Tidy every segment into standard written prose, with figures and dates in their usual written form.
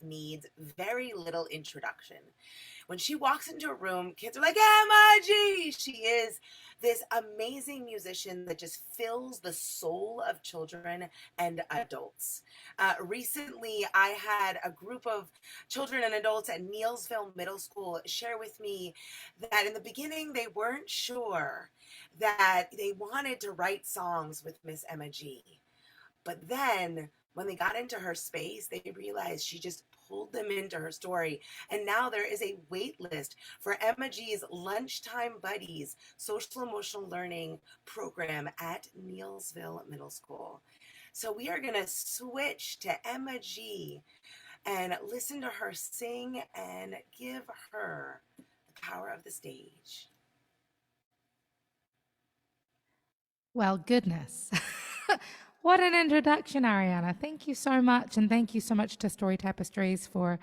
needs very little introduction. When she walks into a room, kids are like, Emma G! She is this amazing musician that just fills the soul of children and adults. Recently, I had a group of children and adults at Neilsville Middle School share with me that in the beginning, they weren't sure that they wanted to write songs with Miss Emma G. But then when they got into her space, they realized she just pulled them into her story. And now there is a wait list for Emma G's Lunchtime Buddies social emotional learning program at Neilsville Middle School. So we are going to switch to Emma G and listen to her sing and give her the power of the stage. Well, goodness. What an introduction, Ariana. Thank you so much. And thank you so much to Story Tapestries for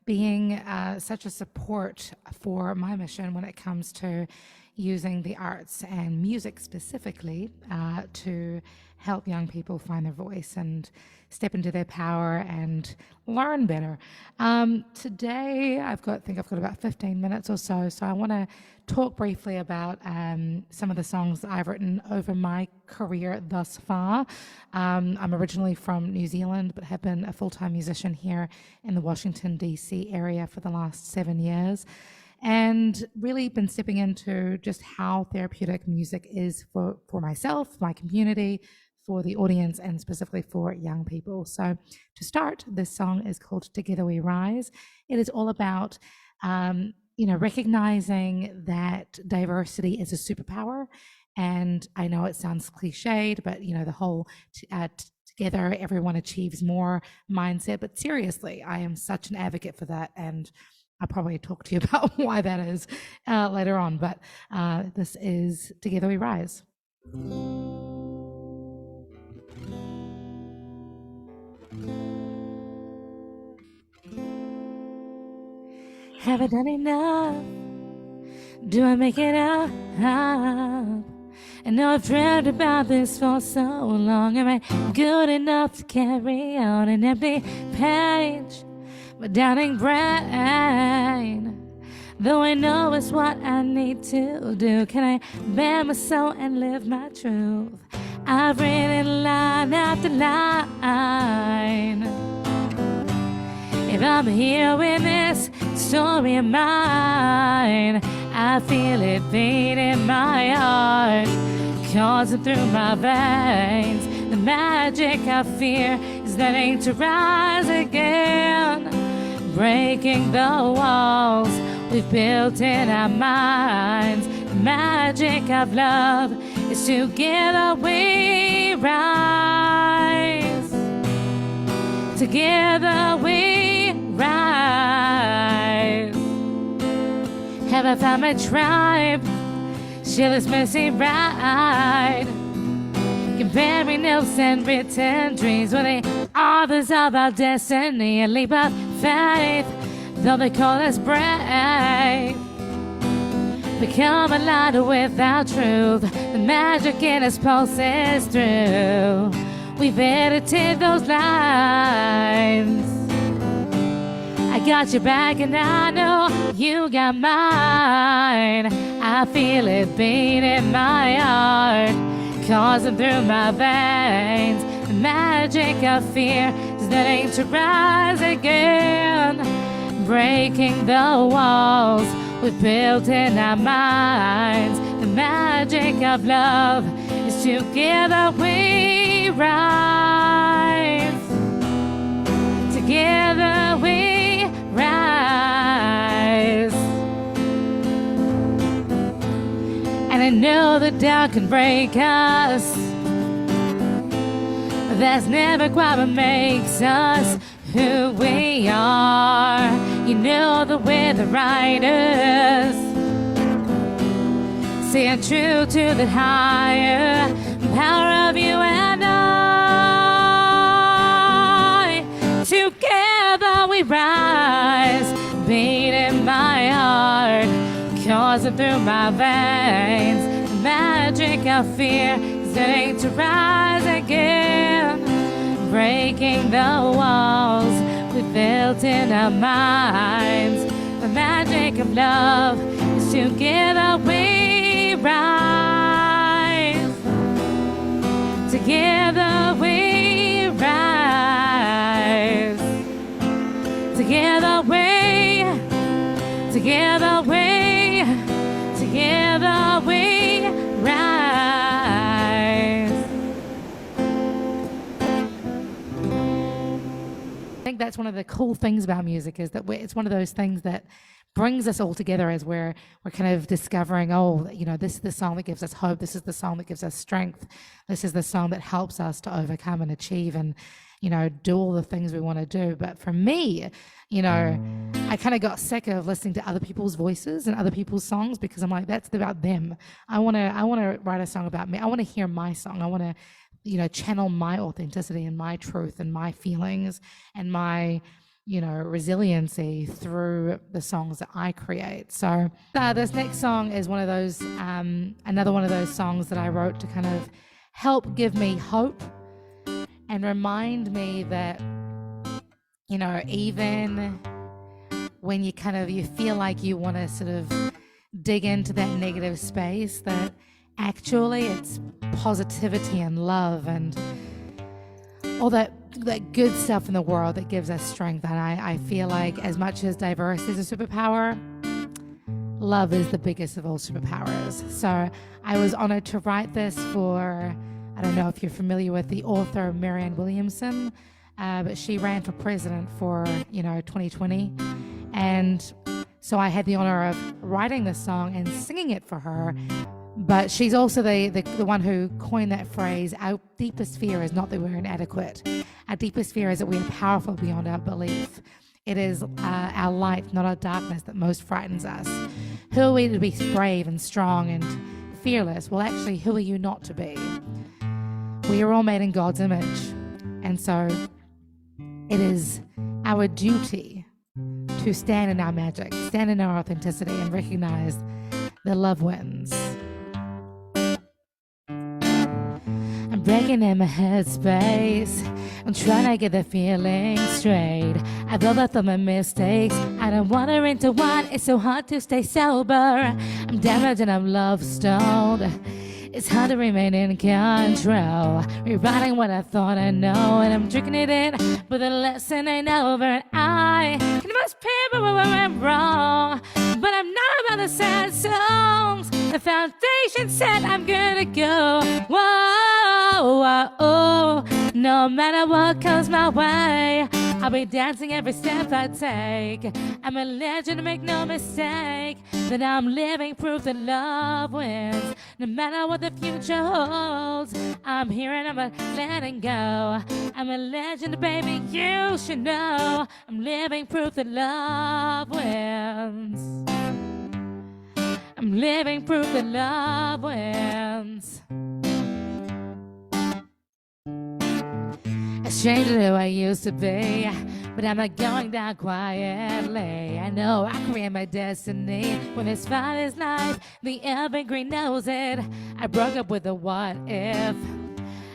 being such a support for my mission when it comes to using the arts and music specifically to help young people find their voice and step into their power and learn better. Today, I think I've got about 15 minutes or so, so I want to talk briefly about some of the songs that I've written over my career thus far. I'm originally from New Zealand, but have been a full-time musician here in the Washington, D.C. area for the last 7 years, and really been stepping into just how therapeutic music is for myself, my community, for the audience, and specifically for young people. So to start, this song is called Together We Rise. It is all about recognizing that diversity is a superpower. And I know it sounds cliched, but the whole together everyone achieves more mindset. But seriously, I am such an advocate for that, and I'll probably talk to you about why that is later on. But this is Together We Rise. Have I done enough? Do I make it up? I know I've dreamt about this for so long. Am I good enough to carry on an empty page? My doubting brain, though I know it's what I need to do. Can I bear my soul and live my truth? I've written line after line. If I'm here with this story of mine, I feel it beat in my heart, coursing through my veins. The magic I fear is that ain't to rise again, breaking the walls we've built in our minds. The magic of love is together we rise. Together we rise. Have I found my tribe? Share this messy ride. Comparing notes and written dreams with the authors of our destiny. A leap of faith, though they call us brave. Become a light without truth. The magic in us pulses through. We've edited those lines. I got your back and I know you got mine. I feel it beat in my heart, coursing through my veins. The magic of fear is that ain't to rise again, breaking the walls we've built in our minds. The magic of love is together we rise. Together we rise. And I know the doubt can break us, but that's never quite what makes us who we are. You know that we're the writers, staying true to the higher power of you and I. Together we rise, beating my heart, coursing through my veins. The magic of fear is that ain't to rise again, breaking the walls we felt in our minds. The magic of love is together we rise. Together we rise. Together we rise. Together we rise. I think that's one of the cool things about music, is that it's one of those things that brings us all together as we're kind of discovering, oh, you know, this is the song that gives us hope. This is the song that gives us strength. This is the song that helps us to overcome and achieve and, you know, do all the things we want to do. But for me, you know, I kind of got sick of listening to other people's voices and other people's songs, because I'm like, that's about them. I want to write a song about me. I want to hear my song. I want to, you know, channel my authenticity and my truth and my feelings and my, you know, resiliency through the songs that I create. So this next song is one of those, another one of those songs that I wrote to kind of help give me hope and remind me that, you know, even when you feel like you want to sort of dig into that negative space, that actually it's positivity and love and all that good stuff in the world that gives us strength. And I feel like as much as diversity is a superpower, love is the biggest of all superpowers. So I was honored to write this for, I don't know if you're familiar with the author Marianne Williamson, but she ran for president for, you know, 2020. And so I had the honor of writing this song and singing it for her. But she's also the one who coined that phrase, our deepest fear is not that we're inadequate. Our deepest fear is that we are powerful beyond our belief. It is our light, not our darkness, that most frightens us. Who are we to be brave and strong and fearless? Well, actually, who are you not to be? We are all made in God's image. And so it is our duty to stand in our magic, stand in our authenticity, and recognize that love wins. I'm breaking in my headspace. I'm trying to get the feeling straight. I've overlooked all my mistakes. I don't wander into one. It's so hard to stay sober. I'm damaged and I'm love stoned. It's hard to remain in control. Rewriting what I thought I know, and I'm drinking it in, but the lesson ain't over. And I can most people where I went wrong, but I'm not about the sad songs. The foundation said I'm gonna go. Whoa, whoa, oh. No matter what comes my way, I'll be dancing every step I take. I'm a legend, make no mistake, that I'm living proof that love wins. No matter what the future holds, I'm here and I'm not letting go. I'm a legend, baby, you should know. I'm living proof that love wins. I'm living proof that love wins. A stranger who I used to be, but I'm not going down quietly. I know I create my destiny. When this fight is life, the evergreen knows it. I broke up with the what if.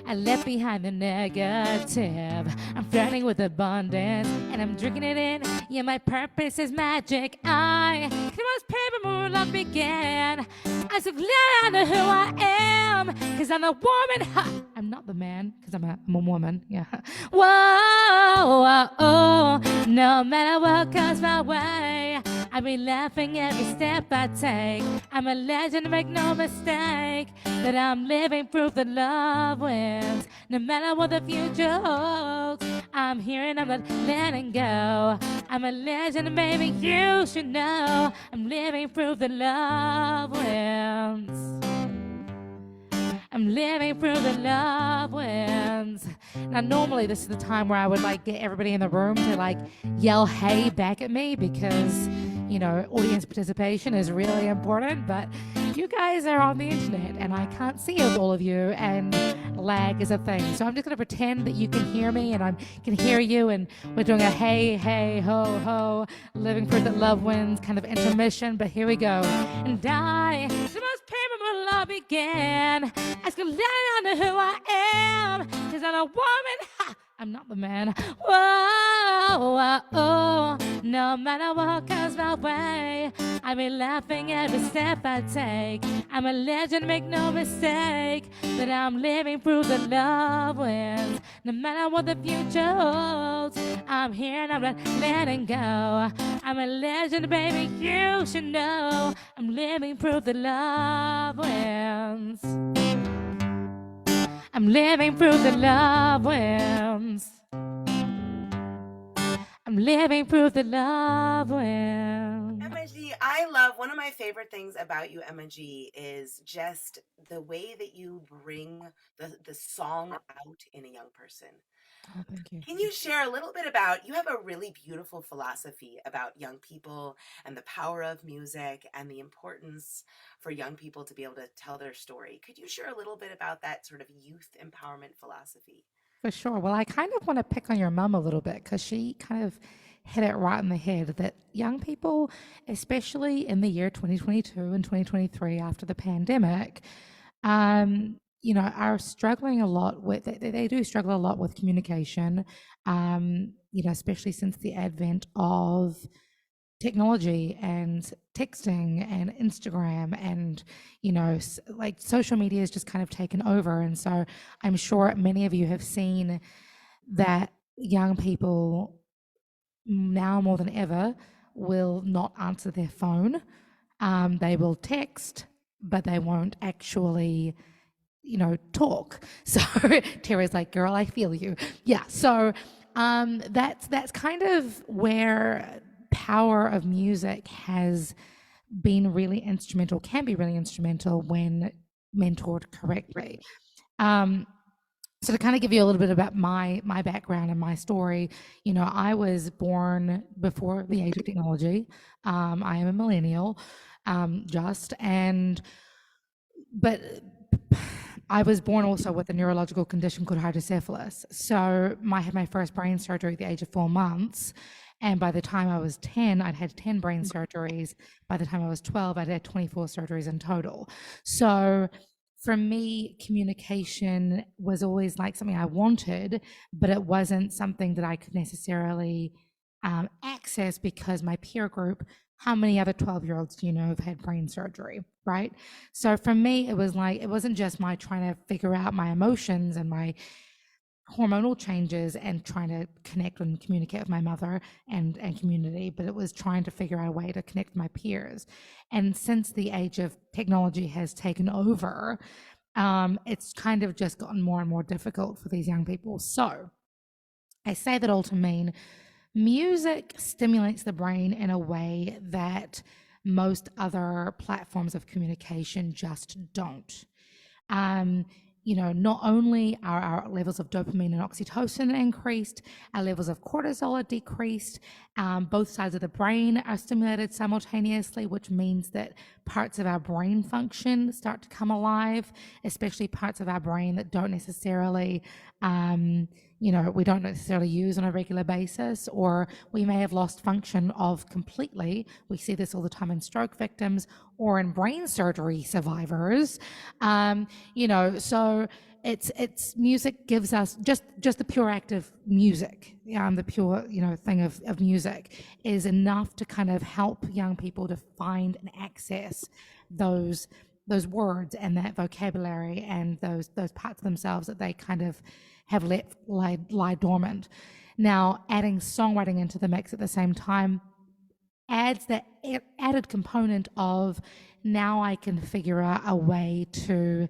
I left behind the negative. I'm flirting with abundance, and I'm drinking it in. Yeah, my purpose is magic. I can most paper when love began. I'm so glad I know who I am, cause I'm a woman. Ha! I'm not the man, cause I'm a woman. Yeah. Whoa, whoa, oh. No matter what comes my way, I'll be laughing every step I take. I'm a legend, make no mistake, that I'm living proof that love wins. No matter what the future holds, I'm here and I'm not letting go. I'm a legend, baby, you should know. I'm living proof that love wins. I'm living proof that love wins. Now, normally this is the time where I would like get everybody in the room to like yell hey back at me, because, you know, audience participation is really important, but you guys are on the internet and I can't see all of you, and lag is a thing. So I'm just going to pretend that you can hear me and I can hear you, and we're doing a hey, hey, ho, ho, living proof that love wins kind of intermission, but here we go. And I, the most painful love began. I can let on to who I am, cause I'm a woman. Ha! I'm not the man. Whoa, whoa, oh. No matter what comes my way, I be laughing every step I take. I'm a legend, make no mistake. That I'm living proof that love wins. No matter what the future holds, I'm here and I'm not letting go. I'm a legend, baby, you should know. I'm living proof that love wins. I'm living proof that love wins. I'm living proof that love wins. Emma G, I love one of my favorite things about you, Emma G, is just the way that you bring the song out in a young person. Oh, thank you. Can you share a little bit about, you have a really beautiful philosophy about young people and the power of music and the importance for young people to be able to tell their story. Could you share a little bit about that sort of youth empowerment philosophy? For sure. Well, I kind of want to pick on your mom a little bit because she kind of hit it right in the head that young people, especially in the year 2022 and 2023 after the pandemic, are struggling a lot with, they do struggle a lot with communication, especially since the advent of technology and texting and Instagram and like social media has just kind of taken over. And so I'm sure many of you have seen that young people now more than ever will not answer their phone. They will text, but they won't actually talk. So Terry's like, girl, I feel you. Yeah. So that's kind of where power of music has been really instrumental, can be really instrumental when mentored correctly. So to kind of give you a little bit about my background and my story, I was born before the age of technology. I am a millennial, but I was born also with a neurological condition called hydrocephalus. So I had my first brain surgery at the age of 4 months. And by the time I was 10, I'd had 10 brain surgeries. By the time I was 12, I'd had 24 surgeries in total. So for me, communication was always like something I wanted, but it wasn't something that I could necessarily access because my peer group, how many other 12-year-olds do you know have had brain surgery, right? So for me, it was like, it wasn't just my trying to figure out my emotions and my hormonal changes and trying to connect and communicate with my mother and community, but it was trying to figure out a way to connect with my peers. And since the age of technology has taken over, it's kind of just gotten more and more difficult for these young people. So I say that all to mean music stimulates the brain in a way that most other platforms of communication just don't. Um, not only are our levels of dopamine and oxytocin increased, our levels of cortisol are decreased, both sides of the brain are stimulated simultaneously, which means that parts of our brain function start to come alive, especially parts of our brain that don't necessarily, we don't necessarily use on a regular basis, or we may have lost function of completely. We see this all the time in stroke victims or in brain surgery survivors. So it's music gives us just the pure act of music, the pure thing of music is enough to kind of help young people to find and access those words and that vocabulary and those parts of themselves that they kind of have let lie dormant. Now, adding songwriting into the mix at the same time adds that added component of now I can figure out a way to,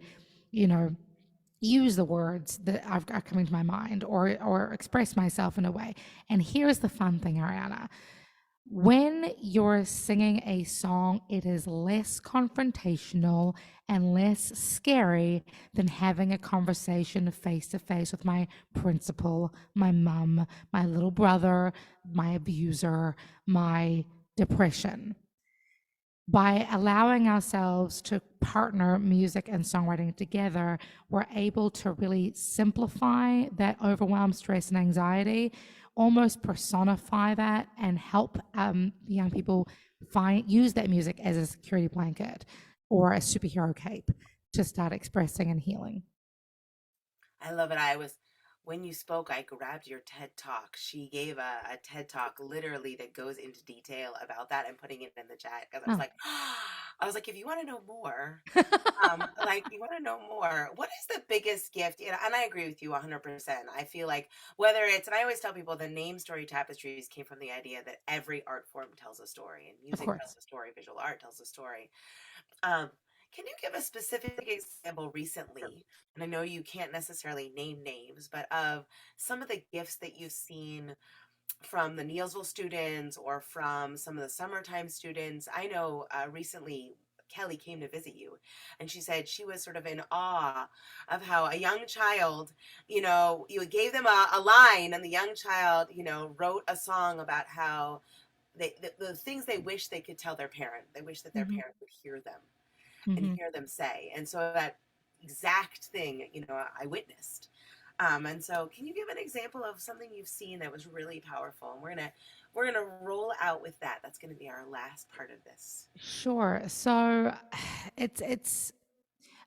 use the words that are coming to my mind or express myself in a way. And here's the fun thing, Ariana. When you're singing a song, it is less confrontational and less scary than having a conversation face to face with my principal, my mom, my little brother, my abuser, my depression. By allowing ourselves to partner music and songwriting together, we're able to really simplify that overwhelm, stress, and anxiety, almost personify that, and help young people use that music as a security blanket or a superhero cape to start expressing and healing. I love it. when you spoke, I grabbed your TED Talk. She gave a TED Talk literally that goes into detail about that and putting it in the chat because I was Oh. like, I was like, if you want to know more, like you want to know more, what is the biggest gift? And I agree with you 100%. I feel like whether it's, and I always tell people the name Story Tapestries came from the idea that every art form tells a story, and Of music tells course. a story, visual art tells a story. Um, can you give a specific example recently? And I know you can't necessarily name names, but of some of the gifts that you've seen from the Neilsville students or from some of the summertime students. I know recently Kelly came to visit you and she said she was sort of in awe of how a young child, you gave them a line and the young child, wrote a song about how the things they wish they could tell their parent. They wish that their Hmm. parent would hear them and Hmm. hear them say. And so that exact thing, I witnessed. And so can you give an example of something you've seen that was really powerful? And we're gonna roll out with that. That's gonna be our last part of this. Sure. So it's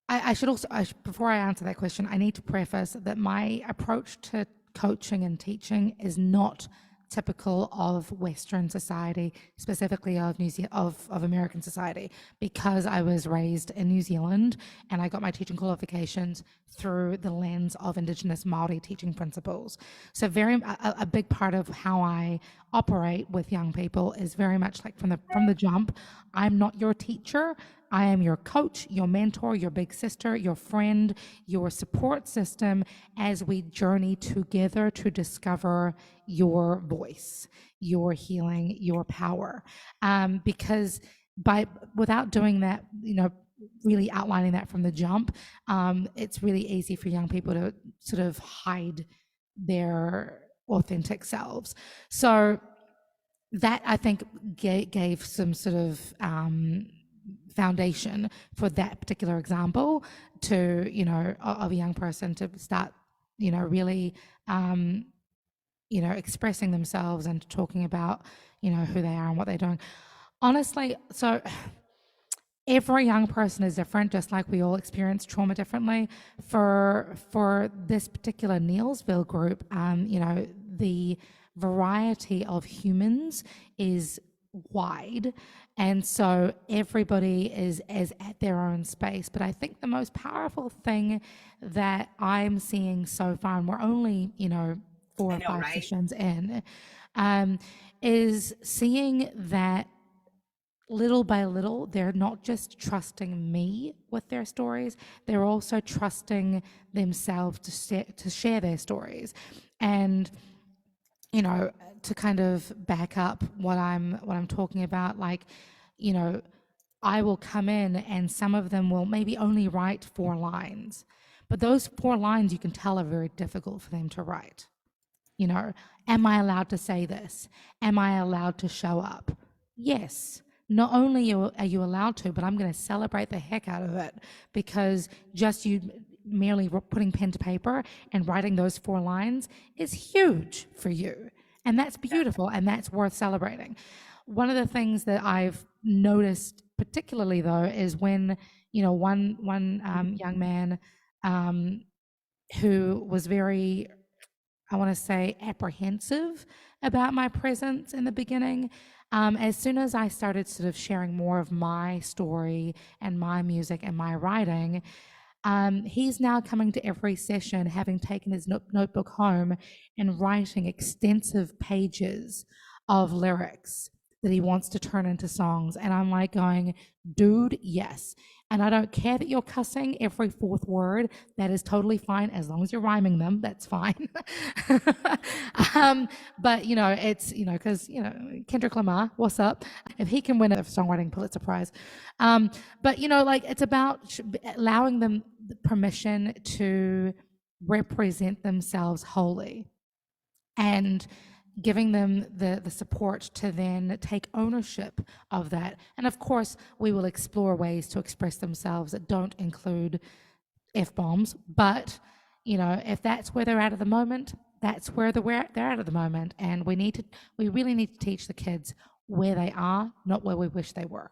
I should also, before I answer that question, I need to preface that my approach to coaching and teaching is not typical of Western society, specifically of of American society, because I was raised in New Zealand and I got my teaching qualifications through the lens of Indigenous Māori teaching principles. So a big part of how I operate with young people is very much like from the jump. I'm not your teacher. I am your coach, your mentor, your big sister, your friend, your support system as we journey together to discover your voice, your healing, your power. Because without doing that, really outlining that from the jump, it's really easy for young people to sort of hide their authentic selves. So that I think gave some sort of foundation for that particular example to of a young person to start really expressing themselves and talking about who they are and what they're doing honestly. So every young person is different, just like we all experience trauma differently. For this particular Neilsville group, the variety of humans is wide, and so everybody is at their own space. But I think the most powerful thing that I'm seeing so far, and we're only 4 I or know, 5 right? sessions in, um, is seeing that little by little, they're not just trusting me with their stories, they're also trusting themselves to share their stories. And, to kind of back up what I'm talking about, like, you know, I will come in and some of them will maybe only write 4 lines. But those 4 lines you can tell are very difficult for them to write. You know, am I allowed to say this? Am I allowed to show up? Yes. Not only are you allowed to, but I'm going to celebrate the heck out of it because just you merely putting pen to paper and writing those 4 lines is huge for you. And that's beautiful and that's worth celebrating. One of the things that I've noticed particularly though is when, one young man um, who was very, I want to say, apprehensive about my presence in the beginning. As soon as I started sort of sharing more of my story and my music and my writing, he's now coming to every session having taken his notebook home and writing extensive pages of lyrics that he wants to turn into songs. And I'm like going, dude, yes. And I don't care that you're cussing every fourth word. That is totally fine as long as you're rhyming them. That's fine. But it's because Kendrick Lamar, what's up? If he can win a songwriting Pulitzer Prize, but like it's about allowing them the permission to represent themselves wholly and giving them the support to then take ownership of that. And of course, we will explore ways to express themselves that don't include F bombs, but if that's where they're at the moment, that's where they're at the moment. And we really need to teach the kids where they are, not where we wish they were.